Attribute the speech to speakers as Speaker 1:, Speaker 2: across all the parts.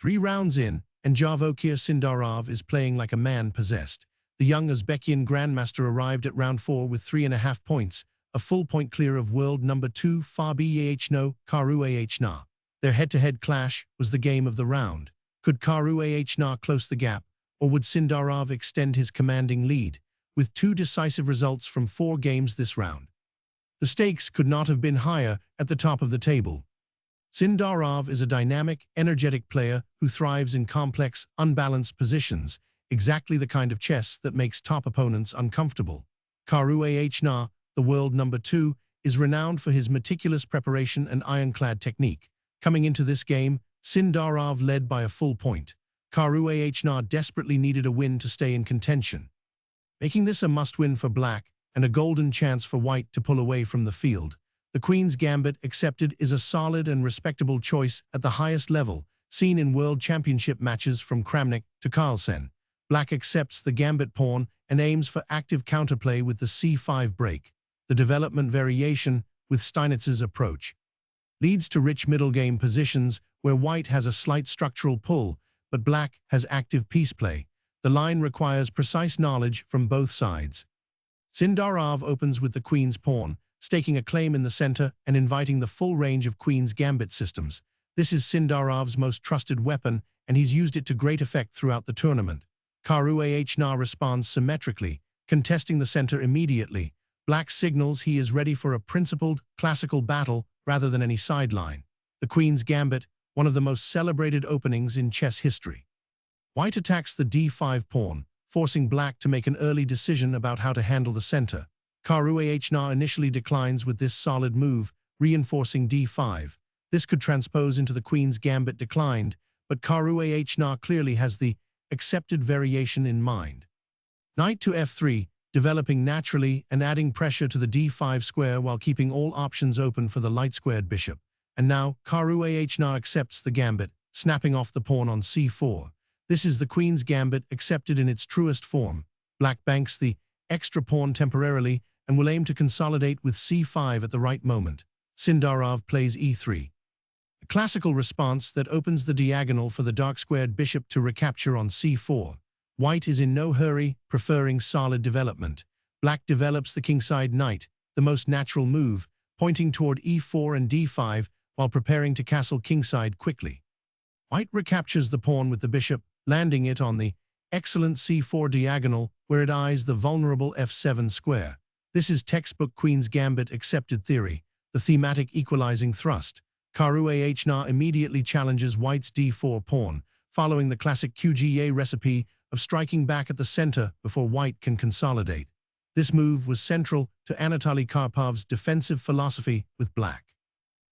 Speaker 1: 3 rounds in, and Javokhir Sindarov is playing like a man possessed. The young Uzbekian Grandmaster arrived at round 4 with 3.5 points, a full point clear of world number 2 Fabiano Caruana. Their head-to-head clash was the game of the round. Could Caruana close the gap, or would Sindarov extend his commanding lead? With 2 decisive results from 4 games this round, the stakes could not have been higher at the top of the table. Sindarov is a dynamic, energetic player who thrives in complex, unbalanced positions, exactly the kind of chess that makes top opponents uncomfortable. Caruana, the world number 2, is renowned for his meticulous preparation and ironclad technique. Coming into this game, Sindarov led by a full point. Caruana desperately needed a win to stay in contention, making this a must-win for black and a golden chance for white to pull away from the field. The Queen's Gambit accepted is a solid and respectable choice at the highest level, seen in World Championship matches from Kramnik to Carlsen. Black accepts the Gambit pawn and aims for active counterplay with the c5 break. The development variation with Steinitz's approach leads to rich middle game positions where white has a slight structural pull, but black has active piece play. The line requires precise knowledge from both sides. Sindarov opens with the Queen's pawn, staking a claim in the center and inviting the full range of Queen's Gambit systems. This is Sindarov's most trusted weapon, and he's used it to great effect throughout the tournament. Caruana responds symmetrically, contesting the center immediately. Black signals he is ready for a principled, classical battle rather than any sideline. The Queen's Gambit, one of the most celebrated openings in chess history. White attacks the d5 pawn, forcing black to make an early decision about how to handle the center. Caruana initially declines with this solid move, reinforcing d5. This could transpose into the Queen's Gambit declined, but Caruana clearly has the accepted variation in mind. Knight to f3, developing naturally and adding pressure to the d5 square while keeping all options open for the light-squared bishop. And now, Caruana accepts the gambit, snapping off the pawn on c4. This is the Queen's Gambit accepted in its truest form. Black banks the extra pawn temporarily and will aim to consolidate with c5 at the right moment. Sindarov plays e3. A classical response that opens the diagonal for the dark-squared bishop to recapture on c4. White is in no hurry, preferring solid development. Black develops the kingside knight, the most natural move, pointing toward e4 and d5 while preparing to castle kingside quickly. White recaptures the pawn with the bishop, landing it on the excellent c4 diagonal where it eyes the vulnerable f7 square. This is textbook Queen's Gambit accepted theory, the thematic equalizing thrust. Caruana immediately challenges white's d4 pawn, following the classic QGA recipe of striking back at the center before white can consolidate. This move was central to Anatoly Karpov's defensive philosophy with black.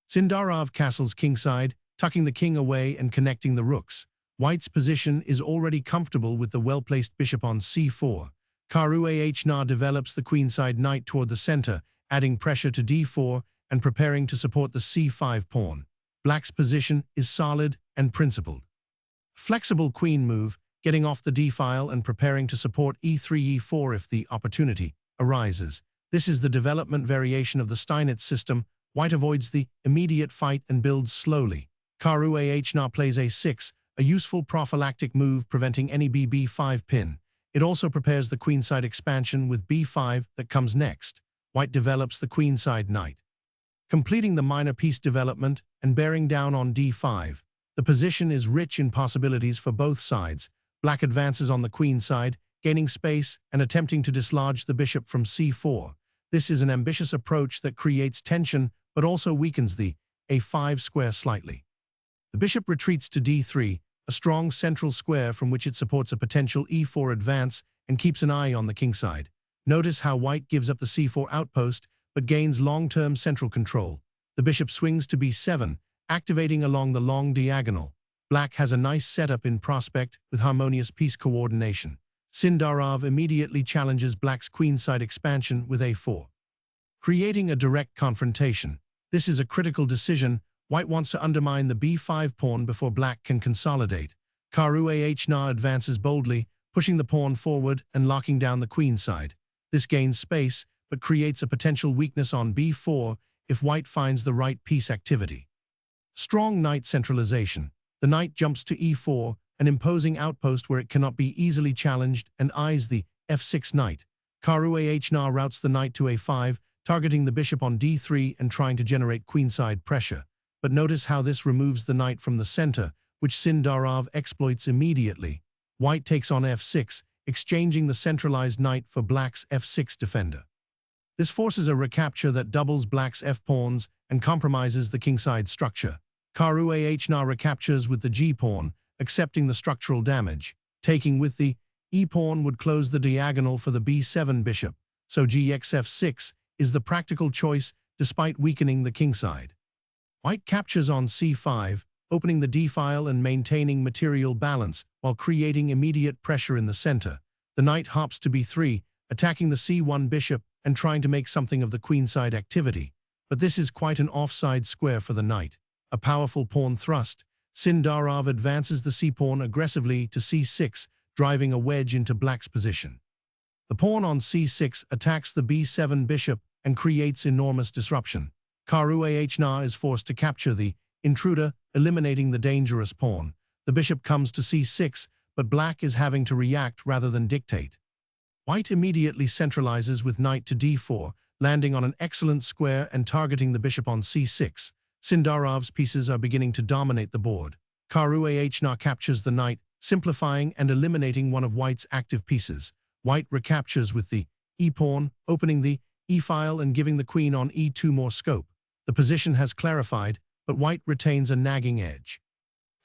Speaker 1: Sindarov castles kingside, tucking the king away and connecting the rooks. White's position is already comfortable with the well-placed bishop on c4. Caruana develops the queenside knight toward the center, adding pressure to d4 and preparing to support the c5 pawn. Black's position is solid and principled. Flexible queen move, getting off the d-file and preparing to support e3-e4 if the opportunity arises. This is the development variation of the Steinitz system. White avoids the immediate fight and builds slowly. Caruana plays a6, a useful prophylactic move preventing any b5 pin. It also prepares the queenside expansion with b5 that comes next. White develops the queenside knight, completing the minor piece development and bearing down on d5. The position is rich in possibilities for both sides. Black advances on the queenside, gaining space and attempting to dislodge the bishop from c4. This is an ambitious approach that creates tension but also weakens the a5 square slightly. The bishop retreats to d3, a strong central square from which it supports a potential e4 advance and keeps an eye on the kingside. Notice how white gives up the c4 outpost but gains long-term central control. The bishop swings to b7, activating along the long diagonal. Black has a nice setup in prospect with harmonious piece coordination. Sindarov immediately challenges black's queenside expansion with a4, creating a direct confrontation. This is a critical decision. White wants to undermine the b5 pawn before black can consolidate. Caruana advances boldly, pushing the pawn forward and locking down the queenside. This gains space, but creates a potential weakness on b4 if white finds the right piece activity. Strong knight centralization. The knight jumps to e4, an imposing outpost where it cannot be easily challenged, and eyes the f6 knight. Caruana routes the knight to a5, targeting the bishop on d3 and trying to generate queenside pressure. But notice how this removes the knight from the center, which Sindarov exploits immediately. White takes on f6, exchanging the centralized knight for black's f6 defender. This forces a recapture that doubles black's f-pawns and compromises the kingside structure. Caruana recaptures with the g-pawn, accepting the structural damage. Taking with the e-pawn would close the diagonal for the b7 bishop, so gx-f6 is the practical choice despite weakening the kingside. White captures on c5, opening the d-file and maintaining material balance while creating immediate pressure in the center. The knight hops to b3, attacking the c1 bishop and trying to make something of the queenside activity. But this is quite an offside square for the knight. A powerful pawn thrust. Sindarov advances the c-pawn aggressively to c6, driving a wedge into black's position. The pawn on c6 attacks the b7 bishop and creates enormous disruption. Caruana is forced to capture the intruder, eliminating the dangerous pawn. The bishop comes to c6, but black is having to react rather than dictate. White immediately centralizes with knight to d4, landing on an excellent square and targeting the bishop on c6. Sindarov's pieces are beginning to dominate the board. Caruana captures the knight, simplifying and eliminating one of White's active pieces. White recaptures with the e-pawn, opening the e-file and giving the queen on e2 more scope. The position has clarified, but White retains a nagging edge.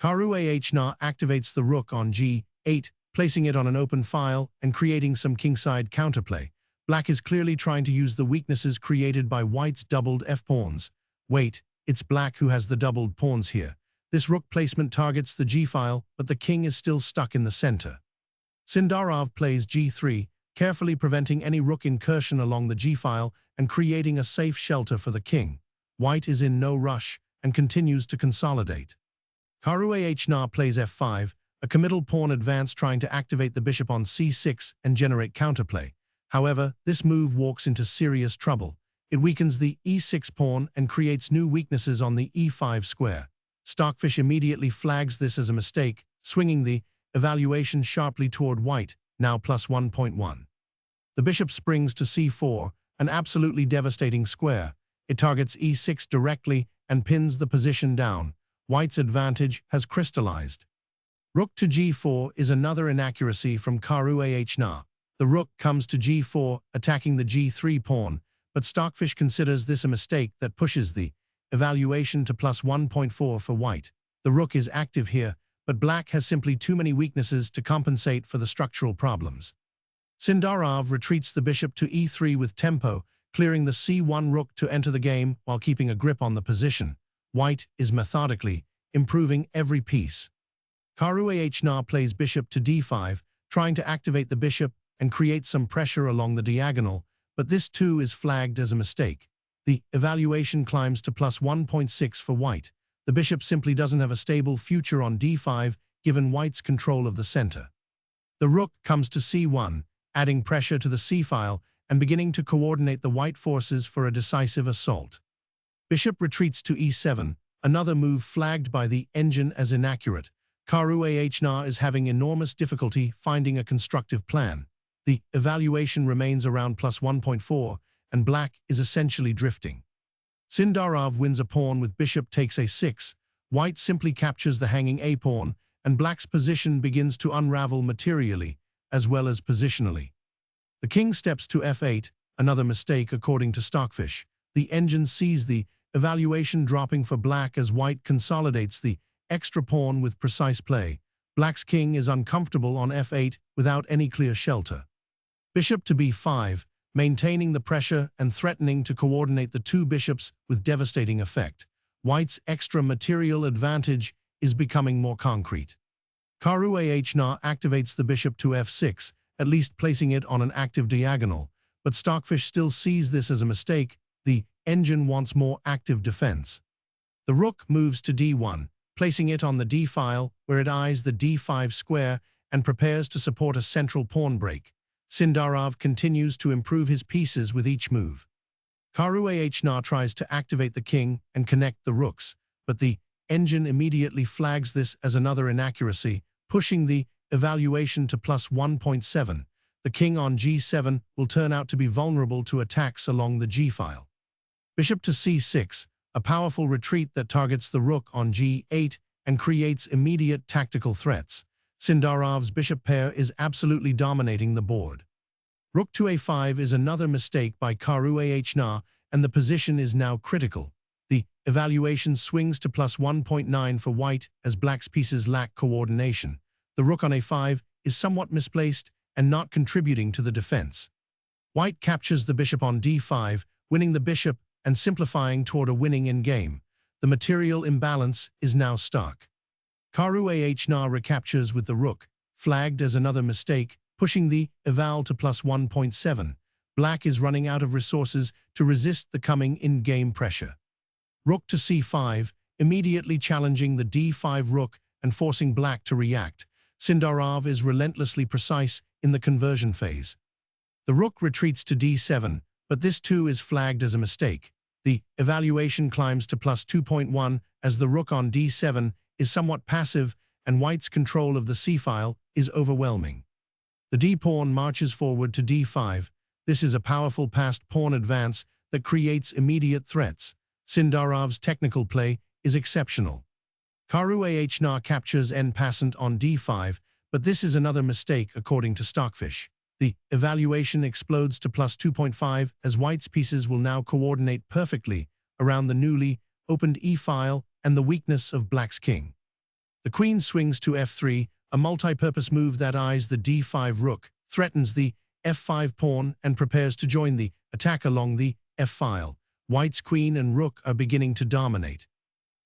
Speaker 1: Caruana activates the rook on g8, placing it on an open file and creating some kingside counterplay. Black is clearly trying to use the weaknesses created by White's doubled f-pawns. Wait, it's black who has the doubled pawns here. This rook placement targets the g-file, but the king is still stuck in the center. Sindarov plays g3, carefully preventing any rook incursion along the g-file and creating a safe shelter for the king. White is in no rush and continues to consolidate. Caruana plays f5, a committal pawn advance trying to activate the bishop on c6 and generate counterplay. However, this move walks into serious trouble. It weakens the e6 pawn and creates new weaknesses on the e5 square. Stockfish immediately flags this as a mistake, swinging the evaluation sharply toward White, now plus 1.1. The bishop springs to c4, an absolutely devastating square. It targets e6 directly and pins the position down. White's advantage has crystallized. Rook to g4 is another inaccuracy from Caruana. The rook comes to g4, attacking the g3 pawn, but Stockfish considers this a mistake that pushes the evaluation to plus 1.4 for White. The rook is active here, but black has simply too many weaknesses to compensate for the structural problems. Sindarov retreats the bishop to e3 with tempo, clearing the c1 rook to enter the game while keeping a grip on the position. White is methodically improving every piece. Caruana plays bishop to d5, trying to activate the bishop and create some pressure along the diagonal, but this too is flagged as a mistake. The evaluation climbs to plus 1.6 for White. The bishop simply doesn't have a stable future on d5, given White's control of the center. The rook comes to c1, adding pressure to the c-file and beginning to coordinate the White forces for a decisive assault. Bishop retreats to e7, another move flagged by the engine as inaccurate. Caruana is having enormous difficulty finding a constructive plan. The evaluation remains around plus 1.4, and black is essentially drifting. Sindarov wins a pawn with bishop takes a6. White simply captures the hanging a-pawn, and black's position begins to unravel materially, as well as positionally. The king steps to f8, another mistake according to Stockfish. The engine sees the evaluation dropping for black as White consolidates the extra pawn with precise play. Black's king is uncomfortable on f8 without any clear shelter. Bishop to b5, maintaining the pressure and threatening to coordinate the two bishops with devastating effect. White's extra material advantage is becoming more concrete. Caruana activates the bishop to f6, at least placing it on an active diagonal, but Stockfish still sees this as a mistake. The engine wants more active defense. The rook moves to d1, placing it on the d-file where it eyes the d5 square and prepares to support a central pawn break. Sindarov continues to improve his pieces with each move. Caruana tries to activate the king and connect the rooks, but the engine immediately flags this as another inaccuracy, pushing the evaluation to plus 1.7. The king on g7 will turn out to be vulnerable to attacks along the g-file. Bishop to c6, a powerful retreat that targets the rook on g8 and creates immediate tactical threats. Sindarov's bishop pair is absolutely dominating the board. Rook to a5 is another mistake by Caruana, and the position is now critical. The evaluation swings to plus 1.9 for white as black's pieces lack coordination. The rook on a5 is somewhat misplaced and not contributing to the defense. White captures the bishop on d5, winning the bishop and simplifying toward a winning endgame. The material imbalance is now stuck. Caruana recaptures with the rook, flagged as another mistake, pushing the eval to plus 1.7. Black is running out of resources to resist the coming in-game pressure. Rook to c5, immediately challenging the d5 rook and forcing black to react. Sindarov is relentlessly precise in the conversion phase. The rook retreats to d7, but this too is flagged as a mistake. The evaluation climbs to plus 2.1 as the rook on d7 is somewhat passive and white's control of the c-file is overwhelming. The d-pawn marches forward to d5. This is a powerful passed pawn advance that creates immediate threats. Sindarov's technical play is exceptional. Caruana captures en passant on d5, but this is another mistake according to Stockfish. The evaluation explodes to plus 2.5 as white's pieces will now coordinate perfectly around the newly opened e-file and the weakness of black's king. The queen swings to f3, a multi-purpose move that eyes the d5 rook, threatens the f5 pawn and prepares to join the attack along the f-file. White's queen and rook are beginning to dominate.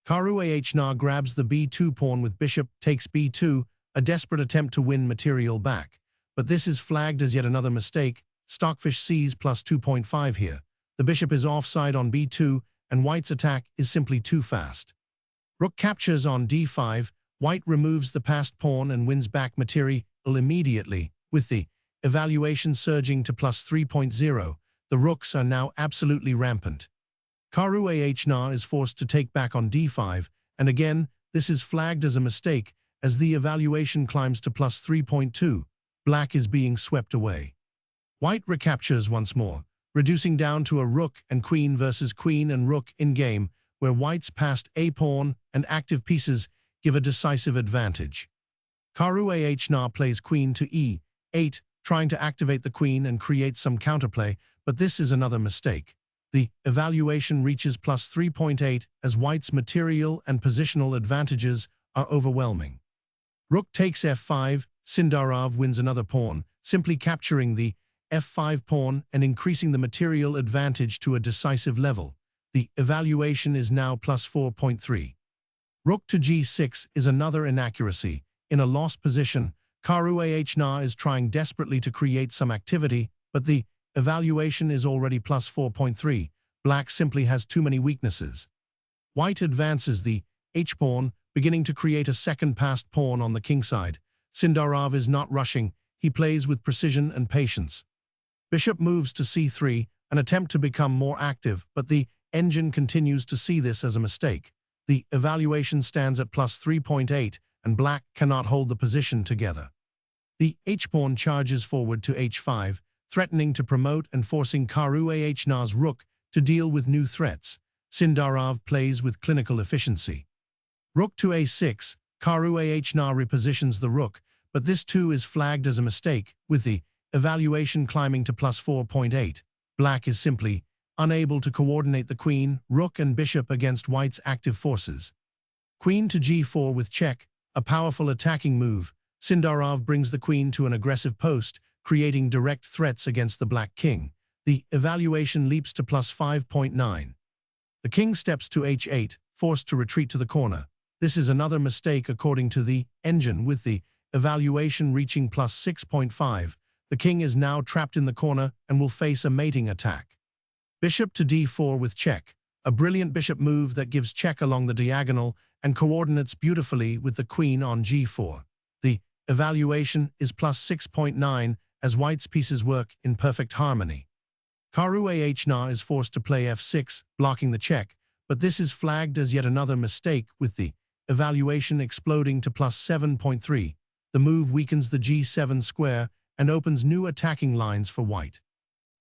Speaker 1: Caruana grabs the b2 pawn with bishop takes b2, a desperate attempt to win material back. But this is flagged as yet another mistake. Stockfish sees plus 2.5 here. The bishop is offside on b2, and white's attack is simply too fast. Rook captures on d5. White removes the passed pawn and wins back material immediately, with the evaluation surging to plus 3.0. The rooks are now absolutely rampant. Caruana is forced to take back on d5, and again, this is flagged as a mistake as the evaluation climbs to plus 3.2. Black is being swept away. White recaptures once more, reducing down to a rook and queen versus queen and rook in-game, where white's passed a-pawn and active pieces give a decisive advantage. Caruana plays queen to e8, trying to activate the queen and create some counterplay, but this is another mistake. The evaluation reaches plus 3.8 as white's material and positional advantages are overwhelming. Rook takes f5, Sindarov wins another pawn, simply capturing the f5 pawn and increasing the material advantage to a decisive level. The evaluation is now plus 4.3. Rook to g6 is another inaccuracy. In a lost position, Caruana is trying desperately to create some activity, but the evaluation is already plus 4.3. Black simply has too many weaknesses. White advances the h-pawn, beginning to create a second passed pawn on the kingside. Sindarov is not rushing. He plays with precision and patience. Bishop moves to c3, an attempt to become more active, but the engine continues to see this as a mistake. The evaluation stands at plus 3.8, and black cannot hold the position together. The h-pawn charges forward to h5, threatening to promote and forcing Caruana's rook to deal with new threats. Sindarov plays with clinical efficiency. Rook to a6, Caruana repositions the rook, but this too is flagged as a mistake, with the evaluation climbing to plus 4.8. Black is simply unable to coordinate the queen, rook and bishop against white's active forces. Queen to g4 with check, a powerful attacking move. Sindarov brings the queen to an aggressive post, creating direct threats against the black king. The evaluation leaps to plus 5.9. The king steps to h8, forced to retreat to the corner. This is another mistake according to the engine, with the evaluation reaching plus 6.5. The king is now trapped in the corner and will face a mating attack. Bishop to d4 with check, a brilliant bishop move that gives check along the diagonal and coordinates beautifully with the queen on g4. The evaluation is plus 6.9 as white's pieces work in perfect harmony. Caruana is forced to play f6, blocking the check, but this is flagged as yet another mistake, with the evaluation exploding to plus 7.3. The move weakens the G7 square and opens new attacking lines for white.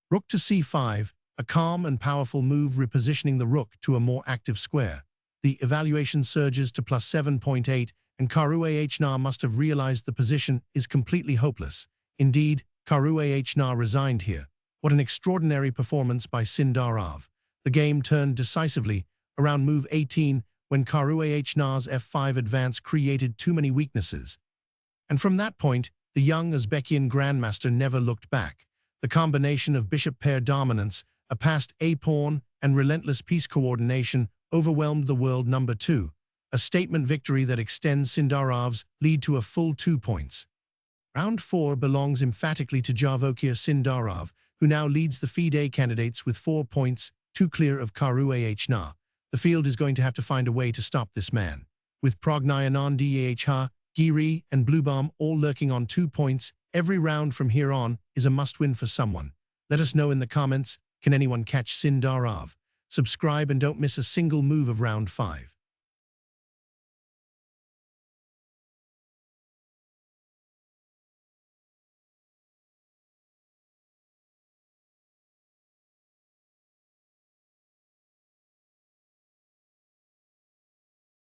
Speaker 1: Rook to C5, a calm and powerful move repositioning the rook to a more active square. The evaluation surges to plus 7.8, and Caruana must have realized the position is completely hopeless. Indeed, Caruana resigned here. What an extraordinary performance by Sindarov. The game turned decisively around move 18 when Caruana's f5 advance created too many weaknesses. And from that point, the young Uzbekian Grandmaster never looked back. The combination of bishop pair dominance, a passed a-pawn, and relentless piece coordination overwhelmed the world number 2, a statement victory that extends Sindarov's lead to a full 2 points. Round 4 belongs emphatically to Javokhir Sindarov, who now leads the FIDE candidates with 4 points, 2 clear of Caruana. The field is going to have to find a way to stop this man. With Prognayanon Dha, Giri, and Bluebomb all lurking on 2 points, every round from here on is a must-win for someone. Let us know in the comments, can anyone catch Sindarov? Subscribe and don't miss a single move of round 5.